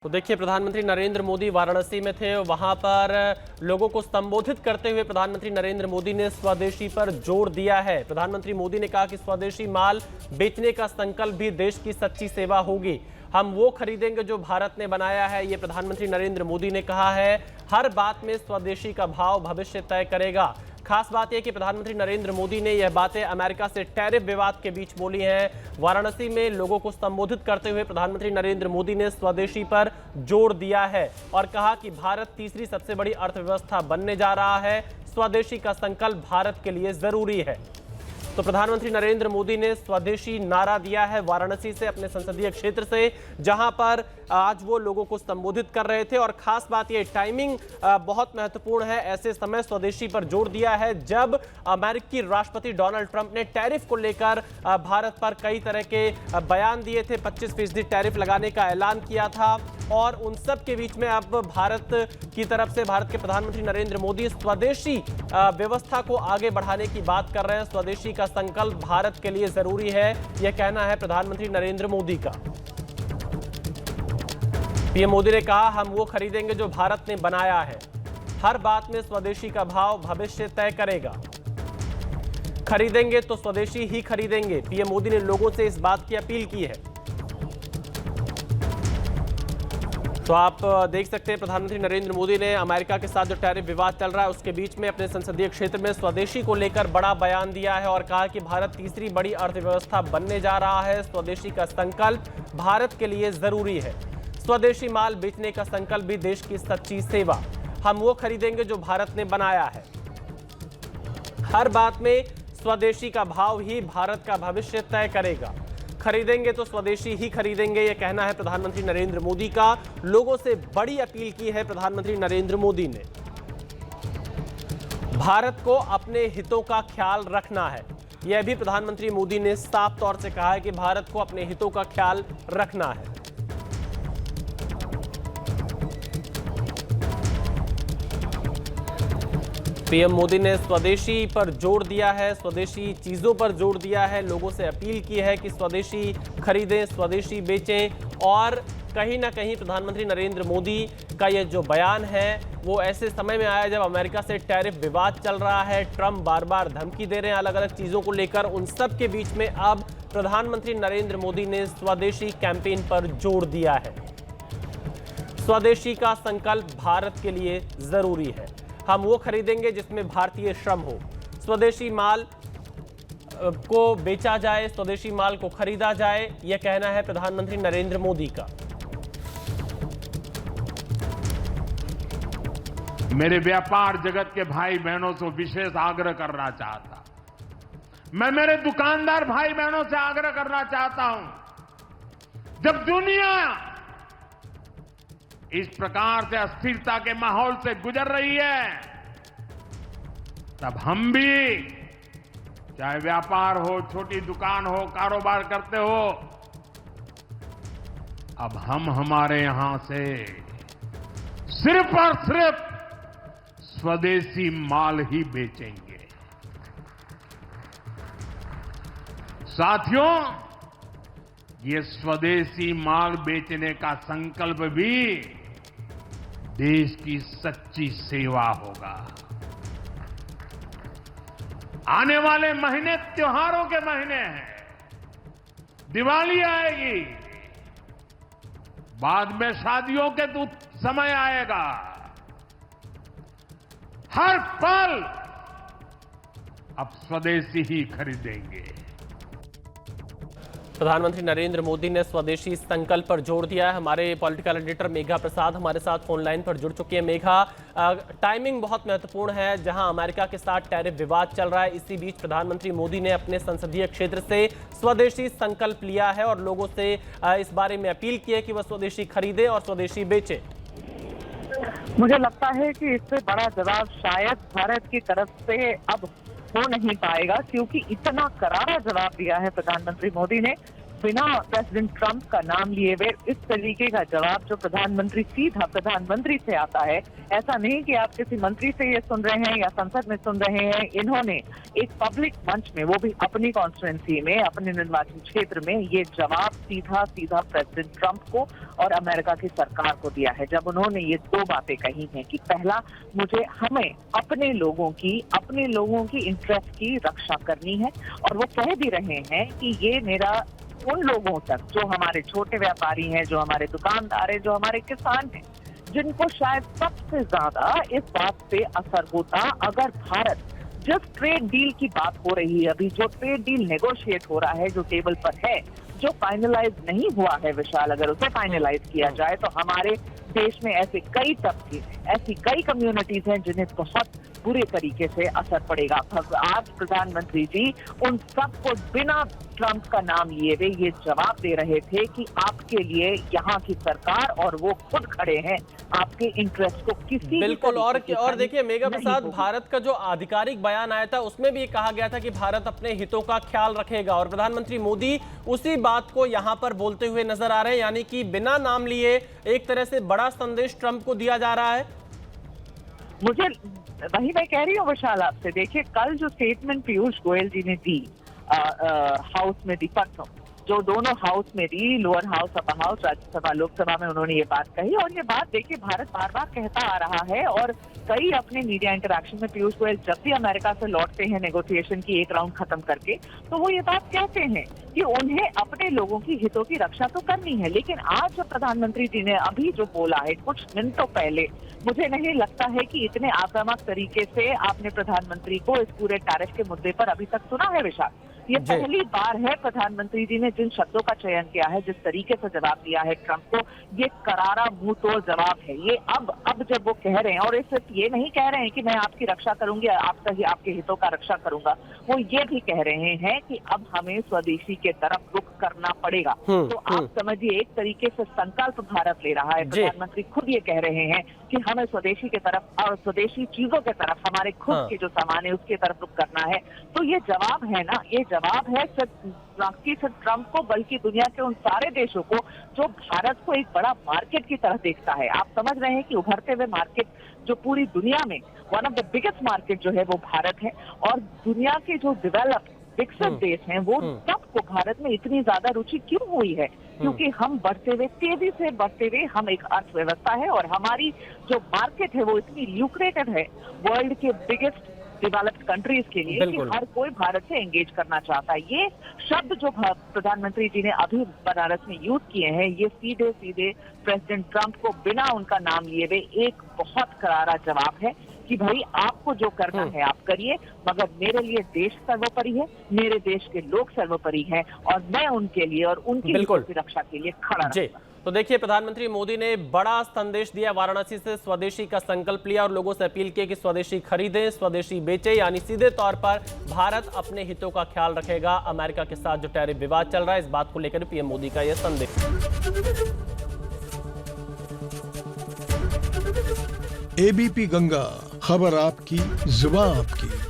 तो देखिए, प्रधानमंत्री नरेंद्र मोदी वाराणसी में थे। वहां पर लोगों को संबोधित करते हुए प्रधानमंत्री नरेंद्र मोदी ने स्वदेशी पर जोर दिया है। प्रधानमंत्री मोदी ने कहा कि स्वदेशी माल बेचने का संकल्प भी देश की सच्ची सेवा होगी। हम वो खरीदेंगे जो भारत ने बनाया है, ये प्रधानमंत्री नरेंद्र मोदी ने कहा है। हर बात में स्वदेशी का भाव भविष्य तय करेगा। खास बात यह कि प्रधानमंत्री नरेंद्र मोदी ने यह बातें अमेरिका से टैरिफ विवाद के बीच बोली हैं। वाराणसी में लोगों को संबोधित करते हुए प्रधानमंत्री नरेंद्र मोदी ने स्वदेशी पर जोर दिया है और कहा कि भारत तीसरी सबसे बड़ी अर्थव्यवस्था बनने जा रहा है। स्वदेशी का संकल्प भारत के लिए जरूरी है। तो प्रधानमंत्री नरेंद्र मोदी ने स्वदेशी नारा दिया है वाराणसी से, अपने संसदीय क्षेत्र से, जहां पर आज वो लोगों को संबोधित कर रहे थे। और खास बात ये टाइमिंग बहुत महत्वपूर्ण है। ऐसे समय स्वदेशी पर जोर दिया है जब अमेरिकी राष्ट्रपति डोनाल्ड ट्रंप ने टैरिफ को लेकर भारत पर कई तरह के बयान दिए थे। 25% टैरिफ लगाने का ऐलान किया था और उन सब के बीच में अब भारत की तरफ से भारत के प्रधानमंत्री नरेंद्र मोदी स्वदेशी व्यवस्था को आगे बढ़ाने की बात कर रहे हैं। स्वदेशी का संकल्प भारत के लिए जरूरी है, यह कहना है प्रधानमंत्री नरेंद्र मोदी का। पीएम मोदी ने कहा, हम वो खरीदेंगे जो भारत ने बनाया है। हर बात में स्वदेशी का भाव भविष्य तय करेगा। खरीदेंगे तो स्वदेशी ही खरीदेंगे। पीएम मोदी ने लोगों से इस बात की अपील की है। तो आप देख सकते हैं, प्रधानमंत्री नरेंद्र मोदी ने अमेरिका के साथ जो टैरिफ विवाद चल रहा है उसके बीच में अपने संसदीय क्षेत्र में स्वदेशी को लेकर बड़ा बयान दिया है और कहा कि भारत तीसरी बड़ी अर्थव्यवस्था बनने जा रहा है। स्वदेशी का संकल्प भारत के लिए जरूरी है। स्वदेशी माल बेचने का संकल्प भी देश की सच्ची सेवा। हम वो खरीदेंगे जो भारत ने बनाया है। हर बात में स्वदेशी का भाव ही भारत का भविष्य तय करेगा। खरीदेंगे तो स्वदेशी ही खरीदेंगे, यह कहना है प्रधानमंत्री नरेंद्र मोदी का। लोगों से बड़ी अपील की है प्रधानमंत्री नरेंद्र मोदी ने। भारत को अपने हितों का ख्याल रखना है, यह भी प्रधानमंत्री मोदी ने साफ तौर से कहा है कि भारत को अपने हितों का ख्याल रखना है। पीएम मोदी ने स्वदेशी पर जोर दिया है, स्वदेशी चीजों पर जोर दिया है। लोगों से अपील की है कि स्वदेशी खरीदें, स्वदेशी बेचें। और कहीं ना कहीं प्रधानमंत्री नरेंद्र मोदी का यह जो बयान है वो ऐसे समय में आया जब अमेरिका से टैरिफ विवाद चल रहा है। ट्रंप बार बार धमकी दे रहे हैं अलग अलग चीजों को लेकर। उन सब के बीच में अब प्रधानमंत्री नरेंद्र मोदी ने स्वदेशी कैंपेन पर जोर दिया है। स्वदेशी का संकल्प भारत के लिए जरूरी है। हम वो खरीदेंगे जिसमें भारतीय श्रम हो। स्वदेशी माल को बेचा जाए, स्वदेशी माल को खरीदा जाए, यह कहना है प्रधानमंत्री नरेंद्र मोदी का। मेरे व्यापार जगत के भाई बहनों से विशेष आग्रह करना चाहता, मैं मेरे दुकानदार भाई बहनों से आग्रह करना चाहता हूं, जब दुनिया इस प्रकार से अस्थिरता के माहौल से गुजर रही है, तब हम भी, चाहे व्यापार हो, छोटी दुकान हो, कारोबार करते हो, अब हम हमारे यहां से सिर्फ और सिर्फ स्वदेशी माल ही बेचेंगे। साथियों, ये स्वदेशी माल बेचने का संकल्प भी देश की सच्ची सेवा होगा। आने वाले महीने त्योहारों के महीने हैं। दिवाली आएगी, बाद में शादियों के तो समय आएगा। हर पल अब स्वदेशी ही खरीदेंगे। प्रधानमंत्री नरेंद्र मोदी ने स्वदेशी संकल्प पर जोर दिया है। हमारे पॉलिटिकल एडिटर मेघा प्रसाद हमारे साथ फोन लाइन पर जुड़ चुकी है। मेघा, टाइमिंग बहुत महत्वपूर्ण है। जहां अमेरिका के साथ टैरिफ विवाद चल रहा है, इसी बीच प्रधानमंत्री मोदी ने अपने संसदीय क्षेत्र से स्वदेशी संकल्प लिया है और लोगों से इस बारे में अपील की है कि वह स्वदेशी खरीदे और स्वदेशी बेचे। मुझे लगता है कि इससे बड़ा जवाब शायद भारत की तरफ से अब हो नहीं पाएगा, क्योंकि इतना करारा जवाब दिया है प्रधानमंत्री मोदी ने बिना प्रेसिडेंट ट्रंप का नाम लिए हुए इस तरीके का जवाब जो प्रधानमंत्री सीधा प्रधानमंत्री से आता है, ऐसा नहीं कि आप किसी मंत्री से ये सुन रहे हैं या संसद में सुन रहे हैं, इन्होंने एक पब्लिक मंच में, वो भी अपनी कॉन्स्टिट्यूंसी में, अपने निर्वाचन क्षेत्र में, ये जवाब सीधा सीधा प्रेसिडेंट ट्रंप को और अमेरिका की सरकार को दिया है, जब उन्होंने ये दो बातें कही हैं कि पहला, हमें अपने लोगों की इंटरेस्ट की रक्षा करनी है, और वो कह भी रहे हैं कि ये मेरा उन लोगों तक जो हमारे छोटे व्यापारी हैं, जो हमारे दुकानदार हैं, जो हमारे किसान हैं, जिनको शायद सबसे ज्यादा इस बात पे असर होता अगर भारत, जिस ट्रेड डील की बात हो रही है अभी, जो ट्रेड डील नेगोशिएट हो रहा है, जो टेबल पर है, जो फाइनलाइज नहीं हुआ है विशाल, अगर उसे फाइनलाइज किया जाए तो हमारे देश में ऐसे कई तबके, ऐसी कई कम्युनिटीज हैं जिन्हें बहुत बुरे तरीके से असर पड़ेगा। आज प्रधानमंत्री जी उन सबको बिना ट्रंप का नाम लिए हुए ये जवाब दे रहे थे कि आपके लिए यहाँ की सरकार और वो खुद खड़े हैं, आपके इंटरेस्ट को किसी बिल्कुल। और देखिए मेघा प्रसाद, भारत का जो आधिकारिक बयान आया था उसमें भी कहा गया था कि भारत अपने हितों का ख्याल रखेगा, और प्रधानमंत्री मोदी उसी बात को यहाँ पर बोलते हुए नजर आ रहे हैं, यानी कि बिना नाम लिए एक तरह से बड़ा संदेश ट्रंप को दिया जा रहा है। मुझे वही मैं कह रही हूँ विशाल आपसे, देखिए कल जो स्टेटमेंट पीयूष गोयल जी ने दी हाउस में दी, परसों जो दोनों हाउस में दी, lower house, upper house, Rajya Sabha, Lok Sabha में उन्होंने ये बात कही, और ये बात देखिए भारत बार बार कहता आ रहा है, और कई अपने मीडिया इंटरेक्शन में पीयूष गोयल जब भी अमेरिका से लौटते हैं नेगोशिएशन की एक राउंड खत्म करके, तो वो ये बात कहते हैं कि उन्हें अपने लोगों की हितों की रक्षा तो करनी है। लेकिन आज जो प्रधानमंत्री जी ने अभी जो बोला है कुछ मिनटों पहले, मुझे नहीं लगता है कि इतने आक्रामक तरीके से आपने प्रधानमंत्री को इस पूरे टैरिफ के मुद्दे पर अभी तक सुना है विशाल। ये पहली बार है प्रधानमंत्री जी ने जिन शब्दों का चयन किया है, जिस तरीके से जवाब दिया है ट्रंप को, ये करारा मुंह तोड़ जवाब है। ये अब जब वो कह रहे हैं, और सिर्फ ये नहीं कह रहे हैं कि मैं आपकी रक्षा करूंगी, आपके हितों का रक्षा करूंगा, वो ये भी कह रहे हैं कि अब हमें स्वदेशी के तरफ रुख करना पड़ेगा। तो आप समझिए एक तरीके से संकल्प भारत ले रहा है। प्रधानमंत्री खुद ये कह रहे हैं कि हमें स्वदेशी के तरफ और स्वदेशी चीजों के तरफ, हमारे खुद के जो सामान है उसके तरफ रुख करना है। तो ये जवाब है ना, ये जवाब है सिर्फ ट्रंप को, बल्कि दुनिया के उन सारे देशों को जो भारत को एक बड़ा मार्केट की तरह देखता है। आप समझ रहे हैं कि उभरते हुए मार्केट जो पूरी दुनिया में one of the biggest market जो है वो भारत है, और दुनिया के जो विकसित देश हैं वो सबको भारत में इतनी ज्यादा रुचि क्यों हुई है? क्योंकि हम तेजी से बढ़ते हुए हम एक अर्थव्यवस्था है, और हमारी जो मार्केट है वो इतनी ल्यूक्रेटेड है वर्ल्ड के बिगेस्ट डेवलप्ड कंट्रीज के लिए कि हर कोई भारत से एंगेज करना चाहता है। ये शब्द जो प्रधानमंत्री जी ने अभी बनारस में यूज किए हैं, ये सीधे सीधे प्रेसिडेंट ट्रंप को बिना उनका नाम लिए हुए एक बहुत करारा जवाब है कि भाई आपको जो करना है आप करिए, मगर मेरे लिए देश सर्वोपरि है, मेरे देश के लोग सर्वोपरि हैं, और मैं उनके लिए और उनकी रक्षा के लिए खड़ा रहूंगा। तो देखिए प्रधानमंत्री मोदी ने बड़ा संदेश दिया, वाराणसी से स्वदेशी का संकल्प लिया और लोगों से अपील की कि स्वदेशी खरीदें, स्वदेशी बेचें, यानी सीधे तौर पर भारत अपने हितों का ख्याल रखेगा। अमेरिका के साथ जो टैरिफ विवाद चल रहा है, इस बात को लेकर पीएम मोदी का यह संदेश। एबीपी गंगा, खबर आपकी, जुबान आपकी।